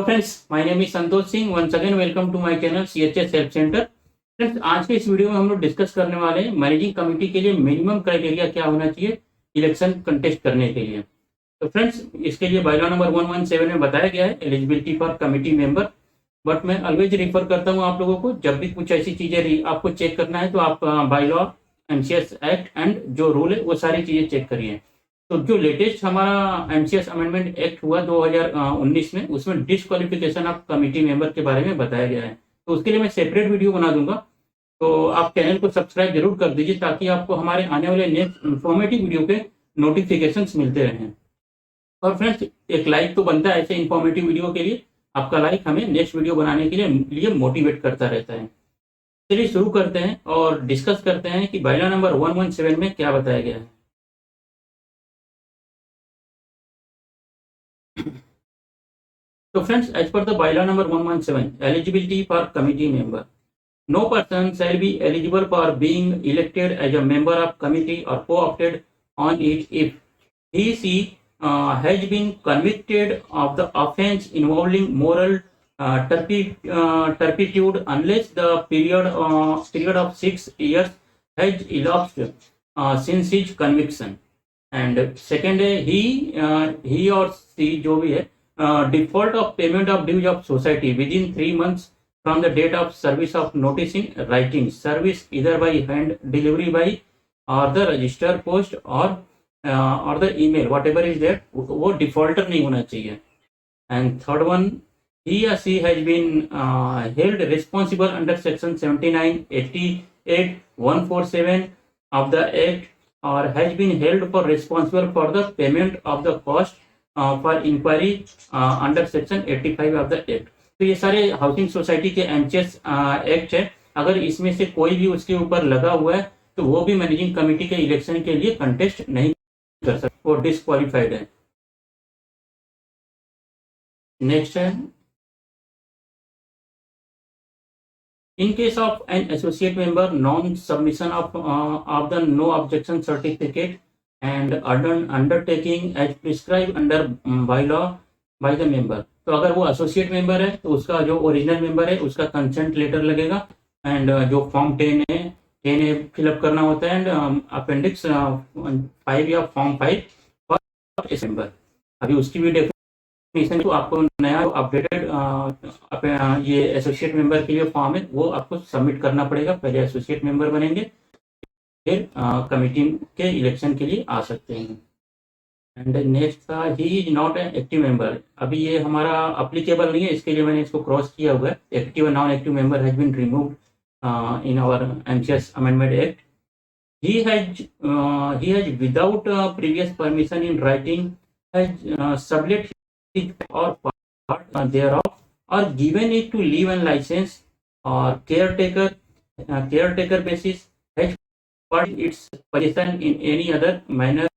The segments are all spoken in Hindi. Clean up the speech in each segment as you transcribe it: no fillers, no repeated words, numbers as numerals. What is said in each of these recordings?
Friends, my name is Santosh Singh. Once again welcome to my channel CHS help centre. Friends, आज के इस वीडियो में हम लोग डिस्कस करने वाले हैं मैनेजिंग कमेटी के लिए मिनिमम क्राइटेरिया क्या होना चाहिए इलेक्शन कंटेस्ट करने के लिए। तो फ्रेंड्स, इसके लिए बायलॉ नंबर 117 में बताया गया है eligibility for committee member. But मैं ऑलवेज रिफर करता हूँ आप लोगों को, जब भी कुछ ऐसी चीज़ें आपको चेक करना है तो आप बायलॉ, एमसीएस एक्ट एंड जो रूल है वो सारी चीज़ें चेक करिए। तो जो लेटेस्ट हमारा एमसीएस अमेंडमेंट एक्ट हुआ 2019 में, उसमें डिस्क्वालिफिकेशन ऑफ कमेटी मेंबर के बारे में बताया गया है। तो उसके लिए मैं सेपरेट वीडियो बना दूंगा, तो आप चैनल को सब्सक्राइब जरूर कर दीजिए ताकि आपको हमारे आने वाले नेक्स्ट इंफॉर्मेटिव वीडियो के नोटिफिकेशंस मिलते रहें। और फ्रेंड्स, एक लाइक तो बनता है ऐसे इंफॉर्मेटिव वीडियो के लिए। आपका लाइक हमें नेक्स्ट वीडियो बनाने के लिए मोटिवेट करता रहता है। चलिए शुरू करते हैं और डिस्कस करते हैं कि बायलॉ नंबर 117 में क्या बताया गया है। So friends, as per the bylaw number 117, eligibility for committee member. No person shall be eligible for being elected as a member of committee or co-opted on it if he/she has been convicted of the offence involving moral turpitude unless the period of 6 years has elapsed since his conviction. And second है he or she जो भी है default of payment of dues of society within 3 months from the date of service of notice in writing, service either by hand delivery by or the register post or the email, whatever is there, वो defaulter नहीं होना चाहिए. And third one, he or she has been held responsible under section 79, 88, 147 of the act or has been held for responsible for the payment of the cost for inquiry under section 85 of the act. तो ये सारे हाउसिंग सोसाइटी के एमसीएस एक्ट है। अगर इसमें से कोई भी उसके ऊपर लगा हुआ है तो वो भी मैनेजिंग कमेटी के इलेक्शन के लिए कंटेस्ट नहीं कर सकता, वो डिस्क्वालिफाइड है। नेक्स्ट है, in case of an associate member non submission of the no objection certificate and undertaking as prescribed under bylaw by the member। तो अगर वो एसोसिएट मेंबर है तो उसका जो ओरिजिनल मेंबर है उसका कंसेंट लेटर लगेगा एंड जो फॉर्म 10 ए फिलअप करना होता है एंड अपेंडिक्स 5 या फॉर्म 5 फॉर इस मेंबर। अभी उसकी भी डेफिनेशन तो आपको नया अपडेटेड ये एसोसिएट मेंबर के लिए फॉर्म है वो आपको सबमिट करना पड़ेगा। पहले एसोसिएट मेंबर बनेंगे फिर कमेटी के इलेक्शन के लिए आ सकते हैं। एंड नेक्स्ट था he is not an active member. अभी ये हमारा अप्लीकेबल नहीं है, इसके लिए मैंने इसको क्रॉस किया हुआ है। Active non active member has been removed in our MCS amendment act. he has without previous permission in writing has sublet his or part thereof or given it to leave and license or caretaker basis, has part its possession in any other manner,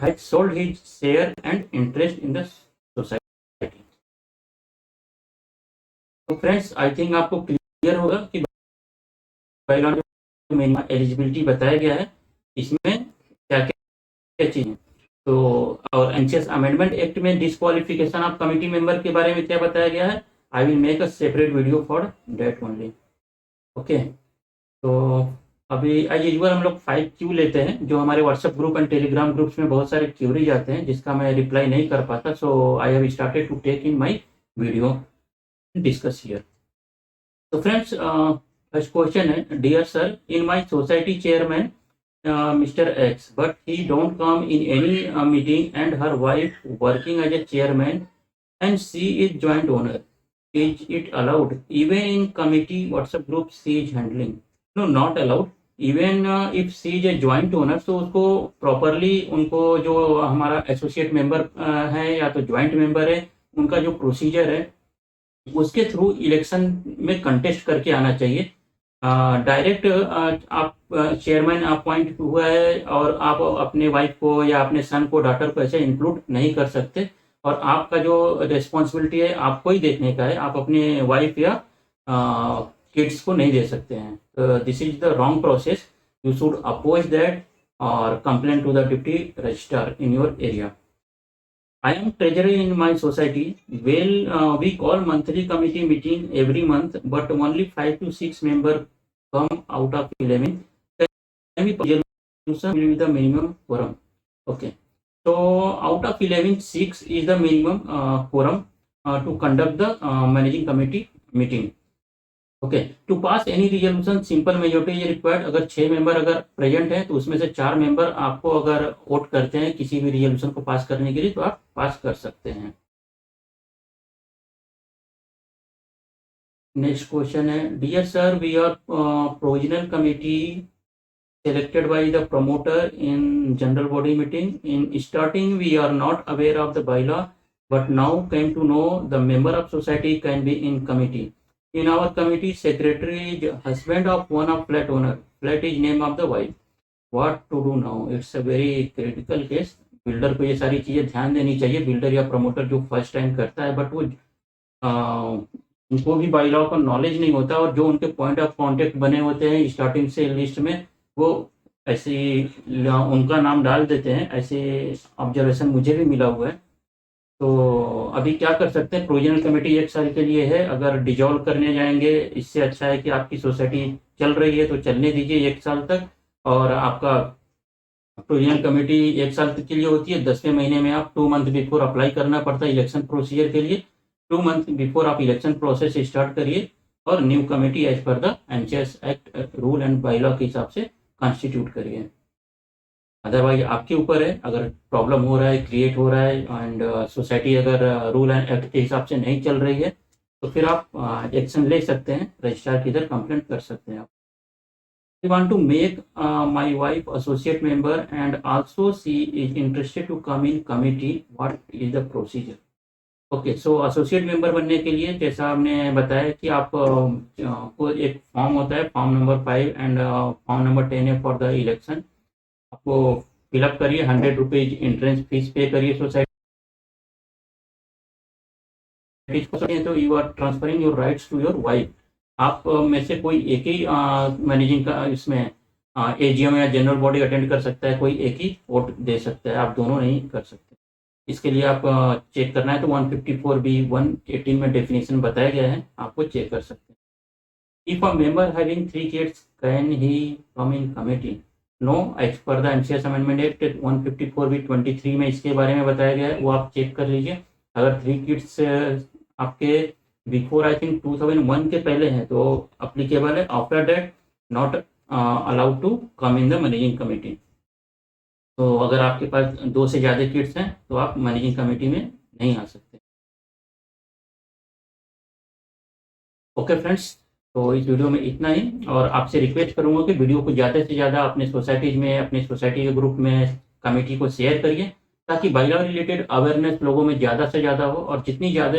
has sold his share and interest in the society। तो फ्रेंड्स, आई थिंक आपको क्लियर होगा कि मिनिमम एलिजिबिलिटी बताया गया है, इसमें क्या क्या चीजें। तो और एमसीएस अमेंडमेंट एक्ट में डिस्क्वालिफिकेशन ऑफ कमेटी मेंबर के बारे में क्या बताया गया है, I will make a separate video for that only. Okay, तो अभी एज यूजुअल हम लोग 5 क्यू लेते हैं जो हमारे WhatsApp group and Telegram groups में बहुत सारे क्यूरीज आते हैं जिसका मैं रिप्लाई नहीं कर पाता। So I have started to take in my video discuss here. तो फ्रेंड्स, फर्स्ट क्वेश्चन है, dear sir, in my society chairman Mr. X, but he don't come in any meeting and her wife working as a chairman and she is joint owner. Is it allowed? Even in committee WhatsApp group she is handling. No, not allowed. Even if she is a joint owner, तो उसको properly उनको जो हमारा associate member है या तो joint member है, उनका जो procedure है उसके थ्रू इलेक्शन में कंटेस्ट करके आना चाहिए। डायरेक्ट आप चेयरमैन अपॉइंट हुआ है और आप अपने वाइफ को या अपने सन को, डॉटर को ऐसे इंक्लूड नहीं कर सकते और आपका जो रिस्पॉन्सिबिलिटी है आपको ही देखने का है, आप अपने वाइफ या किड्स को नहीं दे सकते हैं। This is the wrong process, you should oppose that और complain to the deputy registrar in your area. I am treasurer in my society. Well, we call monthly committee meeting every month, but only 5 to 6 members come out of 11. Can we resolution will be the minimum quorum? Okay. So out of 11, 6 is the minimum quorum to conduct the managing committee meeting. Okay, to pass any resolution simple majority is required. अगर 6 मेंबर अगर प्रेजेंट है तो उसमें से 4 मेंबर आपको अगर वोट करते हैं किसी भी रिजोल्यूशन को पास करने के लिए तो आप पास कर सकते हैं। नेक्स्ट क्वेश्चन है, dear sir, we are provisional committee selected by the promoter in general body meeting. In starting we are not aware of the bylaw, but now came to know the member of society can be in committee. In our committee, secretary is husband of one of flat owner. Flat is name of the wife. What to do now? It's a very critical case. Builder को ये सारी चीज़ें ध्यान देनी चाहिए। बिल्डर या प्रमोटर जो फर्स्ट टाइम करता है, बट वो उनको भी बाईलॉ का नॉलेज नहीं होता, और जो उनके पॉइंट ऑफ कांटेक्ट बने होते हैं स्टार्टिंग से लिस्ट में, वो ऐसे उनका नाम डाल देते हैं। ऐसे ऑब्जर्वेशन मुझे भी मिला हुआ है। तो अभी क्या कर सकते हैं, प्रोविजनल कमेटी 1 साल के लिए है। अगर डिजॉल्व करने जाएंगे, इससे अच्छा है कि आपकी सोसाइटी चल रही है तो चलने दीजिए 1 साल तक। और आपका प्रोविजनल कमेटी 1 साल तक के लिए होती है। 10वें महीने में आप 2 मंथ बिफोर अप्लाई करना पड़ता है इलेक्शन प्रोसीजर के लिए। 2 मंथ बिफोर आप इलेक्शन प्रोसेस स्टार्ट करिए और new committee as per the NCS act rule and bylaw के हिसाब से कॉन्स्टिट्यूट करिए। अदरवाइज आपके ऊपर है, अगर प्रॉब्लम हो रहा है, क्रिएट हो रहा है एंड सोसाइटी अगर रूल एंड एक्ट के हिसाब से नहीं चल रही है तो फिर आप एक्शन ले सकते हैं, रजिस्ट्रार की इधर कंप्लेंट कर सकते हैं आप। I want to make my wife associate member and also she is interested to come in committee. What is the procedure? Okay, so associate member बनने के लिए जैसा हमने बताया कि आप को एक फॉर्म होता है, form number 5 and form number 10 है फॉर द इलेक्शन। आपको फिलअप करिए, 100 रुपीज एंट्रेंस फीस पे करिए सोसाइटी, तो you are transferring your rights to your wife. आप में से कोई एक ही मैनेजिंग का इसमें एजीएम या जनरल बॉडी अटेंड कर सकता है, कोई एक ही वोट दे सकता है, आप दोनों नहीं कर सकते। इसके लिए आप चेक करना है तो 154B 118 में डेफिनेशन बताया गया है, आपको चेक कर सकते हैं। If a member having 3 kids can he come in committee? No, as per the NCS amendment act 154B 23 में इसके बारे में बताया गया है, वो आप चेक कर लीजिए। अगर 3 किड्स आपके बिफोर आई थिंक 2001 के पहले हैं तो अप्लीकेबल है। After that not allowed to come in the managing committee. तो अगर आपके पास 2 से ज़्यादा किड्स हैं तो आप मैनेजिंग कमेटी में नहीं आ सकते। ओके फ्रेंड्स, तो इस वीडियो में इतना ही, और आपसे रिक्वेस्ट करूंगा कि वीडियो को ज़्यादा से ज़्यादा अपने सोसाइटीज़ में, अपने सोसाइटी के ग्रुप में, कमेटी को शेयर करिए, ताकि बाईलॉ रिलेटेड अवेयरनेस लोगों में ज़्यादा से ज़्यादा हो। और जितनी ज़्यादा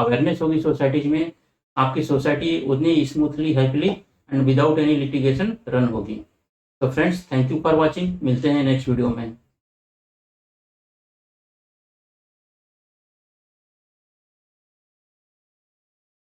अवेयरनेस होगी सोसाइटीज़ में, आपकी सोसाइटी उतनी smoothly, happily and without any litigation run होगी। तो friends, thank you for watching. मिलते हैं नेक्स्ट वीडियो में।